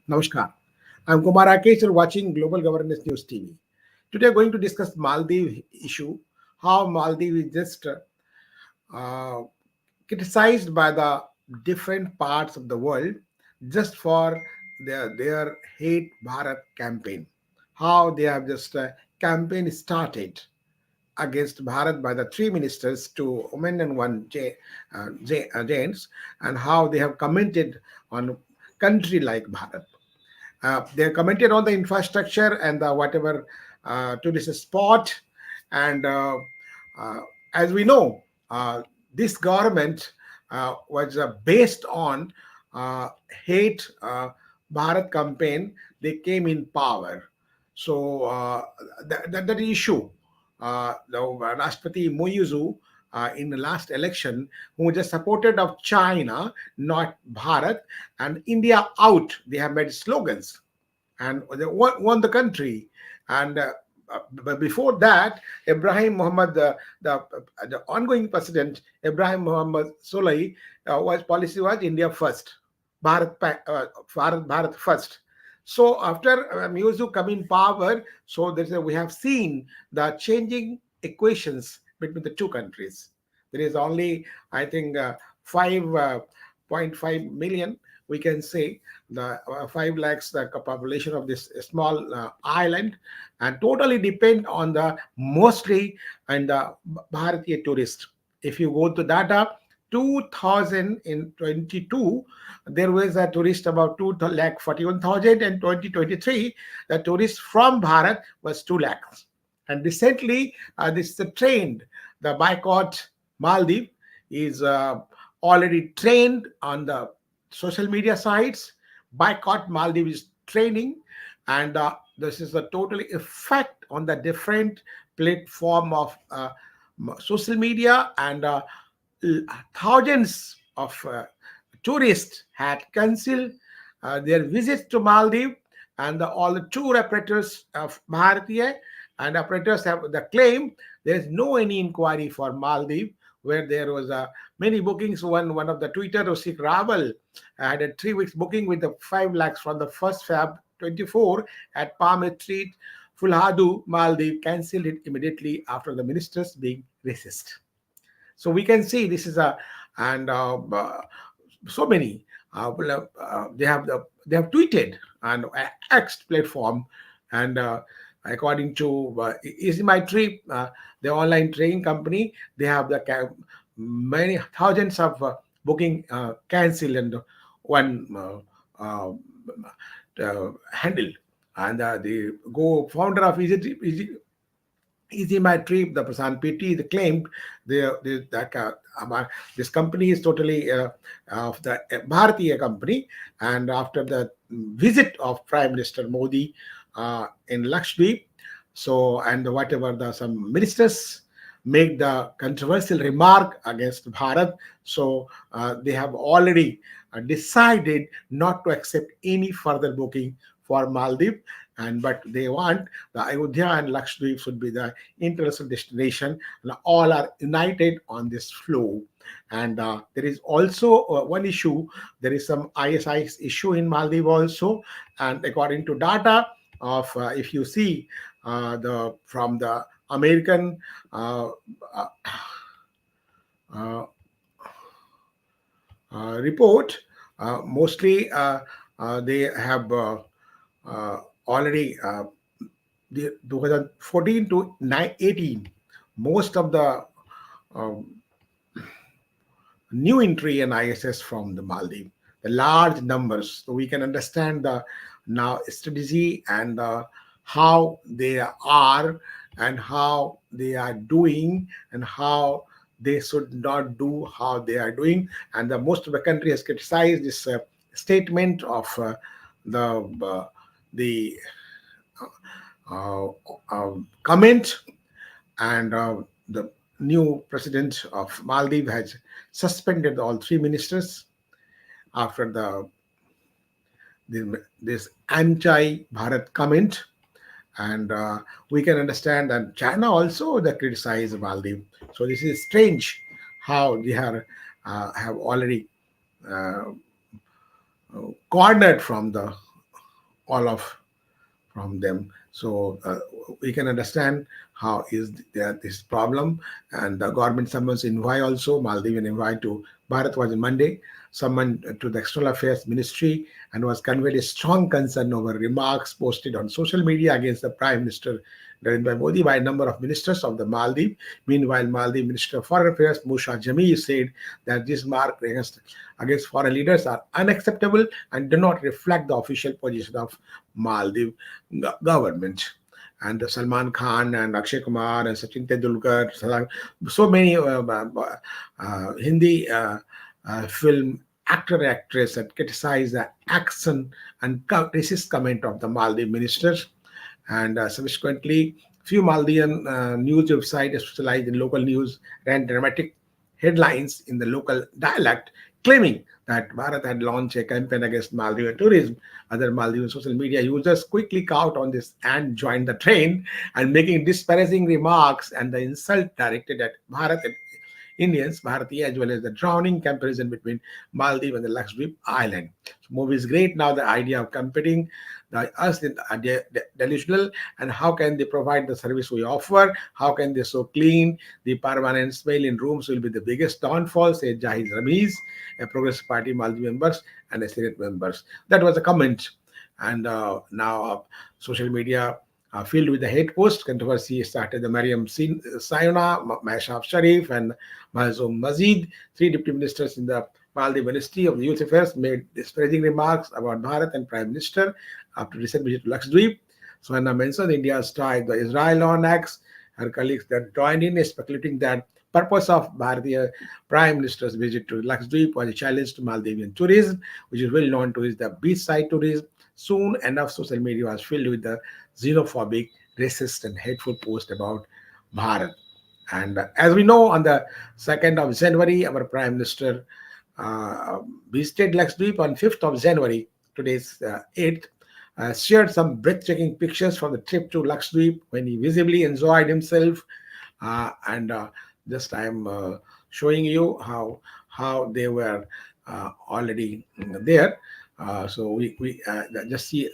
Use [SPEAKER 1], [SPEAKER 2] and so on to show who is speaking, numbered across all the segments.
[SPEAKER 1] Namaskar. I'm Kumar Rakesh. You're watching Global Governance News TV. Today, we're going to discuss Maldives issue. How Maldives is just uh, criticized by the different parts of the world just for their hate Bharat campaign. How they have just campaign started against Bharat by the three ministers, two women and one gents, and how they have commented on country like Bharat. They commented on the infrastructure and the whatever tourist spot. And uh, as we know, this government was based on uh, hate Bharat campaign. They came in power. So that issue, the Rashtrapati Moyuzu in the last election, who just supported of China, not Bharat, and India out. They have made slogans and they won the country. And but before that, Ibrahim Muhammad, the ongoing president, Ibrahim Muhammad Solai, was policy was India first, Bharat first. So after Musu come in power, so we have seen the changing equations between the two countries. There is only, I think, 5.5 million, we can say, the 5 lakhs the population of this small island, and totally depend on the mostly and the Bharatiya tourist. If you go to data, 2022 there was a tourist about 2 lakh 41,000, and 2023 the tourist from Bharat was 2 lakhs. And recently this is the trend, the boycott Maldives is already trained on the social media sites. Boycott Maldives is training, and this is a totally effect on the different platform of social media, and thousands of tourists had cancelled their visits to Maldives, and all the tour operators of Bharatiya and operators have the claim there is no any inquiry for Maldives, where there was many bookings. One of the Twitter, Rosik Raval, had a 3 weeks booking with the 5 lakhs from the first Feb 24 at Palm Retreat, Fulhadu, Maldives, cancelled it immediately after the ministers being racist. So we can see this is a, and so many they have tweeted on X platform, and according to Easy My Trip, the online train company, they have the many thousands of booking cancelled, and one handle. And the go founder of Easy My Trip, the Prasan PT, they claimed that this company is totally of the Bharatiya company. And after the visit of Prime Minister Modi in Lakshadweep, so and whatever the some ministers make the controversial remark against Bharat, so they have already decided not to accept any further booking for Maldives, and but they want the Ayodhya and Lakshadweep should be the international destination, and all are united on this flow. And there is also one issue. There is some ISI issue in Maldives also, and according to data of if you see the from the American uh, uh, uh, report, mostly they have uh, already the 2014 to 18, most of the um, new entry in ISS from the Maldives, the large numbers. So we can understand the now strategy, and how they are, and how they are doing, and how they should not do how they are doing. And the most of the country has criticized this statement of the uh, comment. And the new president of Maldives has suspended all three ministers after this anti-Bharat comment. And we can understand that China also they criticize Maldives. So this is strange how they are have already uh, cornered from the all of from them. So we can understand how is there this problem. And the government summons envoy also, Maldivian envoy to Bharat was on Monday, summoned to the External Affairs Ministry and was conveyed a strong concern over remarks posted on social media against the Prime Minister Narendra Modi by a number of ministers of the Maldives. Meanwhile, Maldives Minister of Foreign Affairs Musha Jamil said that these marks against foreign leaders are unacceptable and do not reflect the official position of Maldives government. And Salman Khan and Akshay Kumar and Sachin Tendulkar, so many Hindi film actor and actress that criticize the action and racist comment of the Maldives ministers. And subsequently, few Maldivian news websites specialized in local news ran dramatic headlines in the local dialect claiming that Bharat had launched a campaign against Maldivian tourism. Other Maldivian social media users quickly caught on this and joined the train and making disparaging remarks and the insult directed at Bharat and Indians, Bharati, as well as the drowning comparison between Maldives and the Lakshadweep island. So movie is great. Now the idea of competing the us in delusional, and how can they provide the service we offer? How can they so clean? The permanent smell in rooms will be the biggest downfall, said Jahid Ramiz, a Progressive Party Maldives members and a Senate members. That was a comment. And now social media filled with the hate post controversy started. The Mariam Sayona, Mashaf Sharif, and Mahzoum Mazid, three deputy ministers in the Maldives Ministry of Youth Affairs, made disparaging remarks about Bharat and Prime Minister after recent visit to Lakshadweep. Suharna mentioned India's tie to the Israel on acts. Her colleagues that joined in speculating that purpose of Bharatiya Prime Minister's visit to Lakshadweep was a challenge to Maldivian tourism, which is well known to is the beachside tourism. Soon enough, social media was filled with the xenophobic, racist, and hateful posts about Bharat. And as we know, on the 2nd of January, our Prime Minister visited Lakshadweep on 5th of January, today's 8th, shared some breathtaking pictures from the trip to Lakshadweep when he visibly enjoyed himself. And just I'm showing you how they were already there. So we just see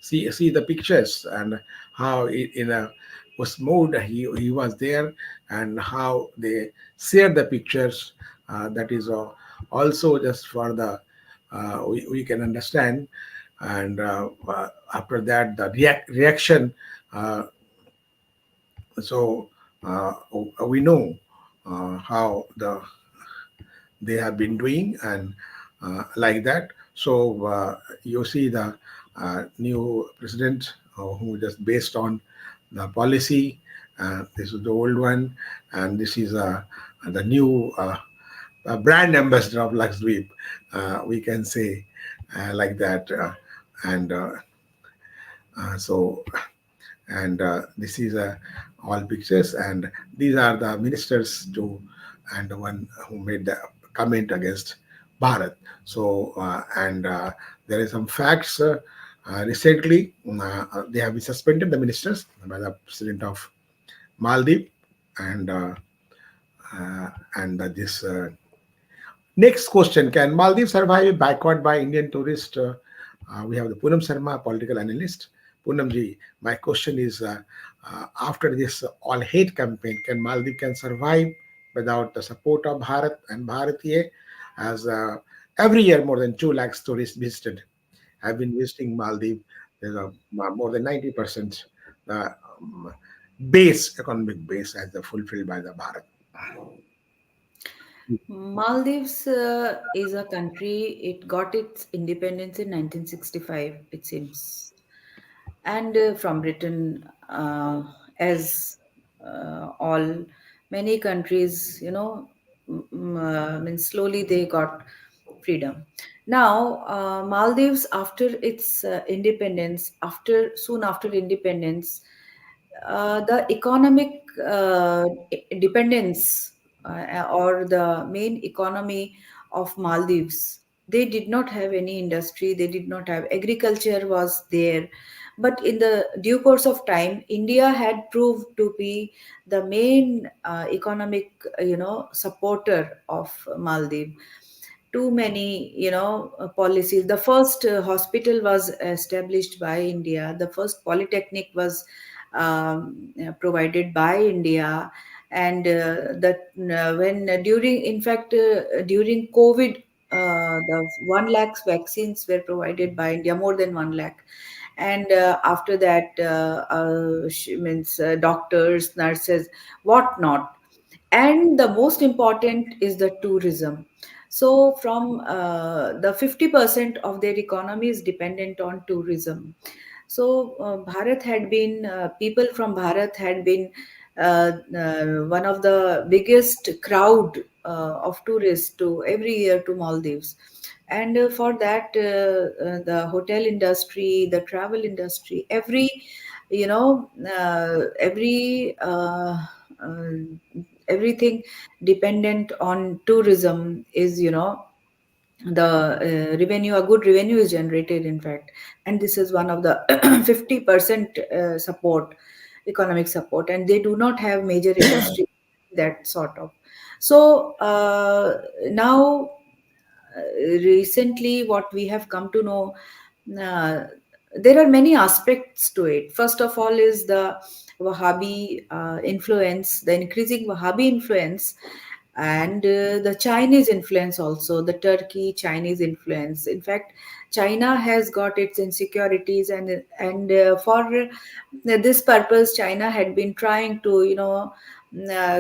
[SPEAKER 1] the pictures and how in a was moved he was there, and how they shared the pictures. That is also just for the we can understand. And after that the reaction, uh, so we know how they have been doing, and like that. So you see the new president who just based on the policy. This is the old one, and this is the new brand ambassador of Lakshadweep. We can say like that, and so and this is all pictures, and these are the ministers to and the one who made the comment against Bharat. So and there is some facts. Recently, they have been suspended, the ministers, by the president of Maldives, and this next question: can Maldives survive a boycott by Indian tourists? We have the Poonam Sharma, political analyst. Poonam ji, my question is: after this all hate campaign, can Maldives can survive without the support of Bharat and Bharatiya? As every year, more than 2 lakhs tourists visited have been visiting Maldives. There's a more than 90% base economic base as the fulfilled by the Bharat.
[SPEAKER 2] Maldives is a country, it got its independence in 1965, it seems. And from Britain, as all many countries, means slowly they got freedom. Now, Maldives, after its independence, after soon after independence, the economic dependence or the main economy of Maldives, they did not have any industry, they did not have agriculture was there. But in the due course of time, India had proved to be the main economic, supporter of Maldives. too many, policies. The first hospital was established by India. The first polytechnic was provided by India. And that when during in fact during COVID, the 1 lakh vaccines were provided by India, more than 1 lakh. And after that, means doctors, nurses, what not. And the most important is the tourism. So from the 50% of their economy is dependent on tourism. So Bharat had been, people from Bharat had been one of the biggest crowd of tourists to every year to Maldives. And for that, the hotel industry, the travel industry, every uh, everything dependent on tourism is, the revenue, a good revenue is generated, in fact. And this is one of the 50% support, economic support, and they do not have major industry that sort of. So now, recently, what we have come to know, uh, there are many aspects to it. First of all is the Wahhabi influence, the increasing Wahhabi influence, and the Chinese influence also, the Turkey Chinese influence. In fact, China has got its insecurities, and for this purpose, China had been trying to,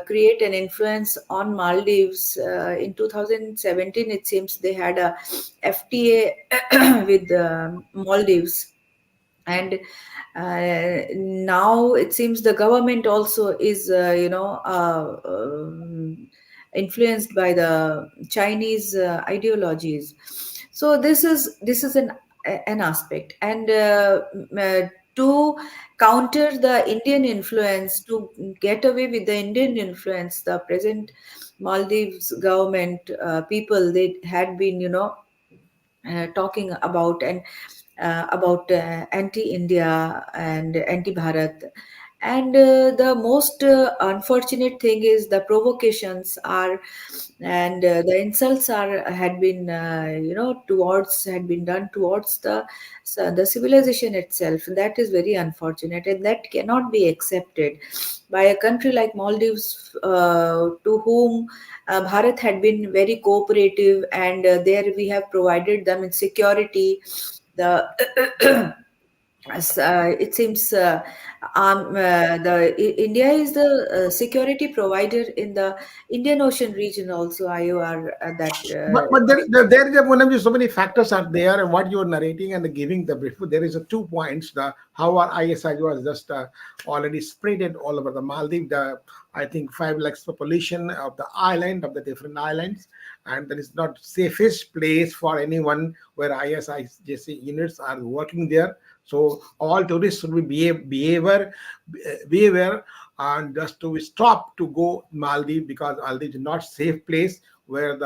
[SPEAKER 2] create an influence on Maldives. In 2017, it seems they had a FTA with Maldives. And now it seems the government also is, influenced by the Chinese ideologies. So this is an aspect. And to counter the Indian influence, to get away with the Indian influence, the present Maldives government, people, they had been, talking about, and about anti-India and anti-Bharat. And the most unfortunate thing is the provocations are, and the insults are had been, towards, had been done towards the civilization itself. That is very unfortunate, and that cannot be accepted by a country like Maldives, to whom Bharat had been very cooperative, and there we have provided them in security. The it seems India is the security provider in the Indian Ocean region also. IOR, that
[SPEAKER 1] But there is a, one of the, so many factors are there, and what you are narrating and giving the brief. There is a 2 points. The how our ISI was just already spreaded all over the Maldives. The I think 5 lakhs population of the island of the different islands, and that is not safest place for anyone where ISIJC units are working there. So all tourists should be behavior and just to stop to go Maldives, because Maldives is not safe place where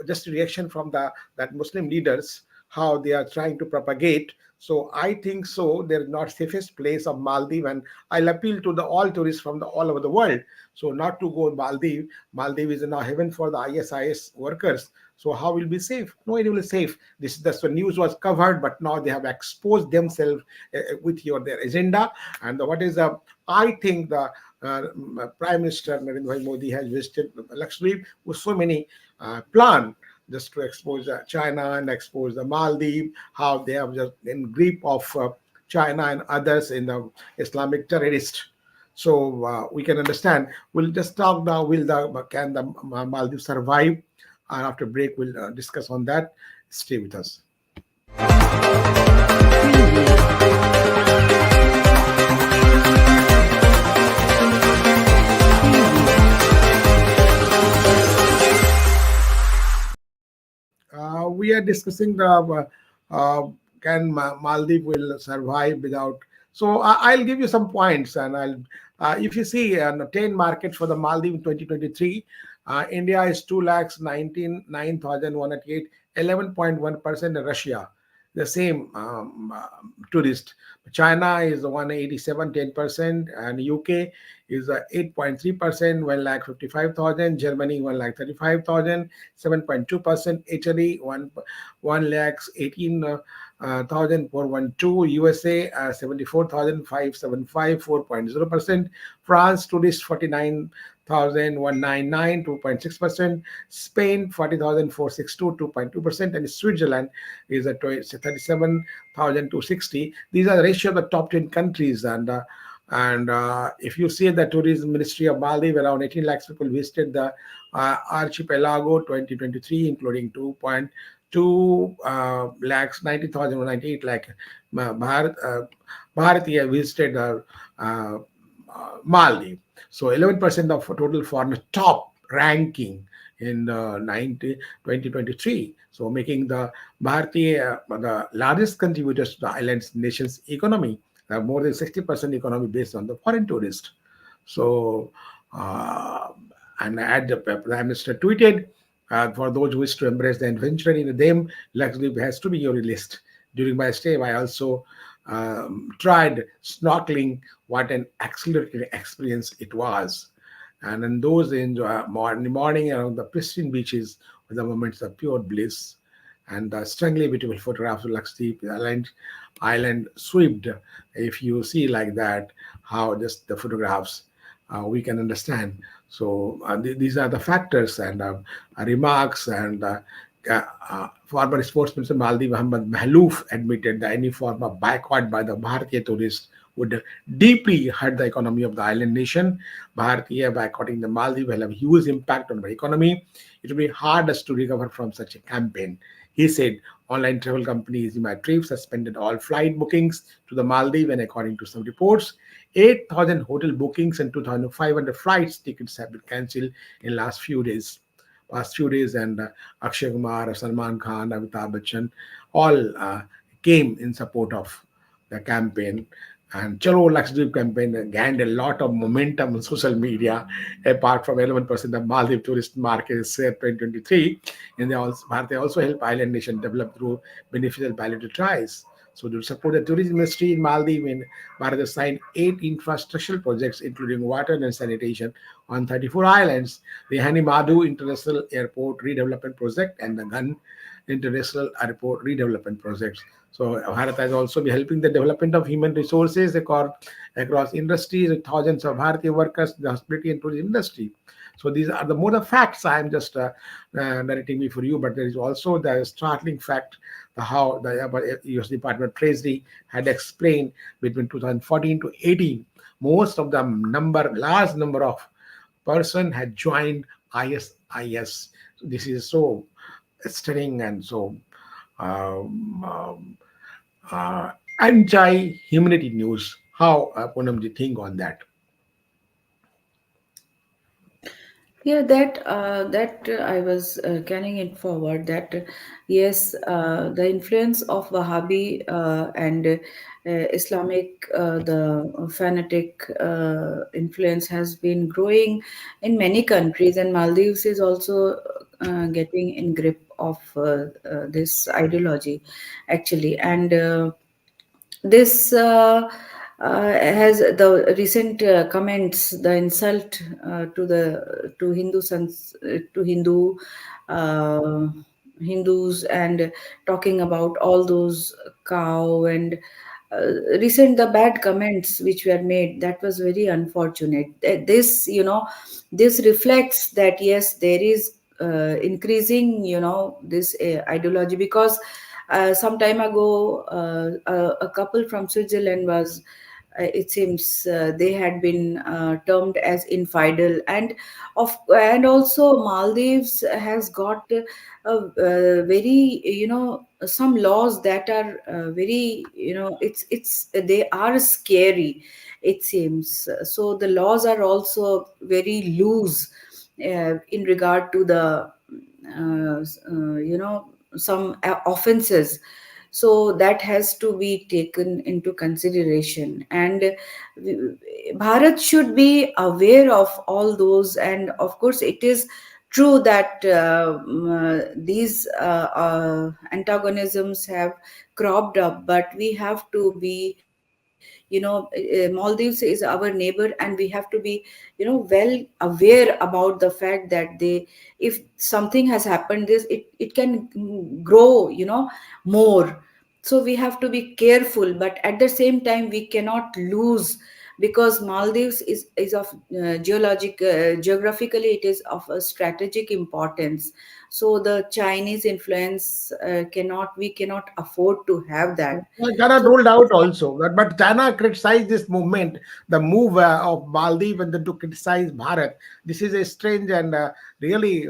[SPEAKER 1] just reaction from the that Muslim leaders how they are trying to propagate. So I think so they're not safest place of Maldives, and I'll appeal to the all tourists from the all over the world. So not to go Maldives. Maldives is now heaven for the ISIS workers. So how will be safe? No, it will be safe. This that's the news was covered, but now they have exposed themselves with their agenda. And what is I think the Prime Minister Narendra Bhai Modi has visited Lakshadweep with so many plan just to expose China and expose the Maldives, how they have just in grip of China and others in the Islamic terrorist. So we can understand. We'll just talk now. Will the can the Maldives survive? And after break, we'll discuss on that. Stay with us. We are discussing the can Maldives will survive without. So I'll give you some points, and I'll if you see 10 markets for the Maldives in 2023, India is 2 lakhs 99,188, 11.1% in Russia. the same tourist. China is 187 10%, and UK is 8.3%, 1 lakh 55,000. Germany 1 lakh 35,000, 7.2%. Italy 1 lakhs 18 thousand 412. USA 74,000 575, 4.0%. France tourist 49,199, 2.6%. Spain 40,000 462, 2.2%, and Switzerland is at 37,260. These are the ratio of the top 10 countries. And if you see the tourism ministry of Maldives, around 18 lakhs people visited the archipelago 2023, including 2.2 lakhs 90,000 98 lakh Bharatiya visited uh, Maldives. So 11% of total foreign top ranking in 2023. So making the Bharatiya the largest contributors to the island's nation's economy. More than 60% economy based on the foreign tourist. So, uh, and at the Prime Minister tweeted, for those who wish to embrace the adventure in them, Lakshadweep has to be your list. During my stay, I also tried snorkeling. What an exhilarating experience it was. And in those morning around the pristine beaches were the moments of pure bliss, and the strongly beautiful photographs of Lakshadweep island swept. If you see like that, how just the photographs, we can understand. So these are the factors and remarks. And former sportsman Maldi Muhammad Mahlouf admitted that any form of boycott by the Bharatiya tourists would deeply hurt the economy of the island nation. Bharatiya boycotting the Maldives will have a huge impact on the economy. It will be hardest to recover from such a campaign. He said online travel company Trip suspended all flight bookings to the Maldives, and according to some reports, 8,000 hotel bookings and 2,500 flights tickets have been cancelled in past few days. And Akshay Kumar, Salman Khan, Amitabh Bachchan all came in support of the campaign. And Chalo Lakshadweep campaign gained a lot of momentum on social media, apart from 11% of Maldives tourist market is 2023. And they also help island nation develop through beneficial bilateral ties. So to support the tourism industry in Maldives, Bharat has signed 8 infrastructural projects, including water and sanitation, on 34 islands. The Hani Madhu International Airport Redevelopment Project and the Gun International Airport Redevelopment Projects. So Bharat has also been helping the development of human resources across industries with thousands of Bharatiya workers in the hospitality and tourism industry. So these are the more the facts I am just narrating me for you, but there is also the startling fact how the U.S. Department of Treasury had explained between 2014 to 18, most of the large number of person had joined ISIS. So this is so stunning and so um, um, anti-humanity news. How Poonam, think on that?
[SPEAKER 2] Yeah, that I was carrying it forward. That yes, the influence of Wahhabi and Islamic, the fanatic influence has been growing in many countries, and Maldives is also getting in grip of this ideology, actually, and. This has the recent comments, the insult to Hindu uh, Hindus, and talking about all those cow and recent the bad comments which were made, that was very unfortunate. This, this reflects that yes, there is increasing, this ideology, because some time ago, a couple from Switzerland was, it seems, they had been termed as infidel, and also Maldives has got very, some laws that are very, it's they are scary, it seems. So the laws are also very loose in regard to the some offenses. So that has to be taken into consideration, and Bharat should be aware of all those. And of course, it is true that these antagonisms have cropped up, but we have to be, Maldives is our neighbor, and we have to be, well aware about the fact that they, if something has happened, it can grow, more. So we have to be careful, but at the same time we cannot lose, because Maldives is of geographically it is of a strategic importance. So the Chinese influence we cannot afford to have that.
[SPEAKER 1] China
[SPEAKER 2] So
[SPEAKER 1] rolled out also, but China criticized this movement, the move of Maldives and then to criticize Bharat. This is a strange and really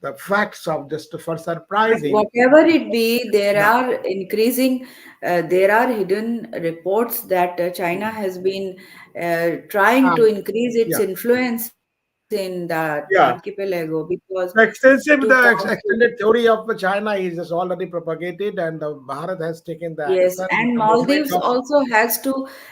[SPEAKER 1] the facts of just for
[SPEAKER 2] but
[SPEAKER 1] surprising.
[SPEAKER 2] whatever it be,
[SPEAKER 1] Yeah,
[SPEAKER 2] there are hidden reports that China has been trying
[SPEAKER 1] uh,
[SPEAKER 2] to increase its
[SPEAKER 1] yeah,
[SPEAKER 2] influence in that
[SPEAKER 1] yeah.
[SPEAKER 2] archipelago, because
[SPEAKER 1] The
[SPEAKER 2] to
[SPEAKER 1] extensive, the
[SPEAKER 2] conquer.
[SPEAKER 1] extended theory of China is just already propagated, and Bharat has taken the
[SPEAKER 2] Yes,
[SPEAKER 1] action,
[SPEAKER 2] and
[SPEAKER 1] the movement
[SPEAKER 2] Maldives
[SPEAKER 1] of
[SPEAKER 2] also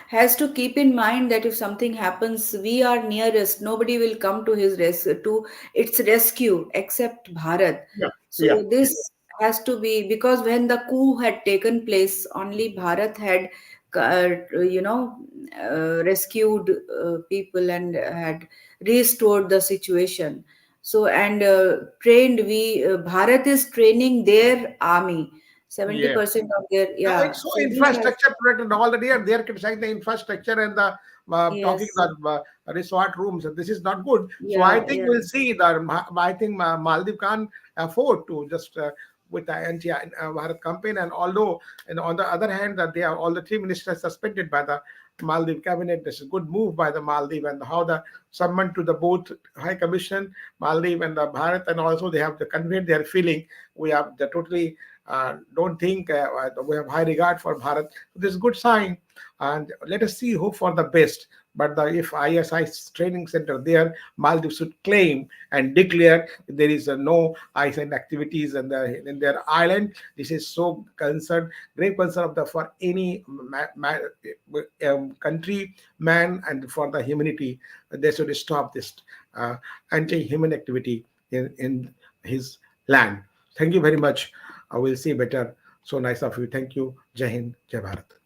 [SPEAKER 2] has to keep in mind that if something happens, we are nearest. Nobody will come to its rescue except Bharat.
[SPEAKER 1] yeah, yeah,
[SPEAKER 2] So this has to be, because when the coup had taken place, only Bharat had, you know, rescued people and had restored the situation. So, and trained we Bharat is training their army.
[SPEAKER 1] yeah.
[SPEAKER 2] 70% of their, yeah,
[SPEAKER 1] It's so
[SPEAKER 2] so we have.
[SPEAKER 1] infrastructure protected already, and they are criticizing the infrastructure and the talking
[SPEAKER 2] Yes,
[SPEAKER 1] about resort rooms. This is not good. So I
[SPEAKER 2] yeah,
[SPEAKER 1] think
[SPEAKER 2] yeah,
[SPEAKER 1] we'll see that. I think Maldives can't afford to just with the anti Bharat campaign. And although, and on the other hand, that they are all the three ministers suspended by the Maldives cabinet. This is a good move by the Maldives, and how the summoned to the both High Commission Maldives and the Bharat, and also they have to convey their feeling. We have the totally don't think we have high regard for Bharat. This is good sign, and let us see, hope for the best. But if ISI training center there, Maldives should claim and declare there is no ISI activities in their island. This is so concerned, great concern of the for any country, man, and for the humanity. They should stop this uh, anti-human activity in his land. Thank you very much. I will see better. So nice of you. Thank you. Jai Hind, Jai Bharat.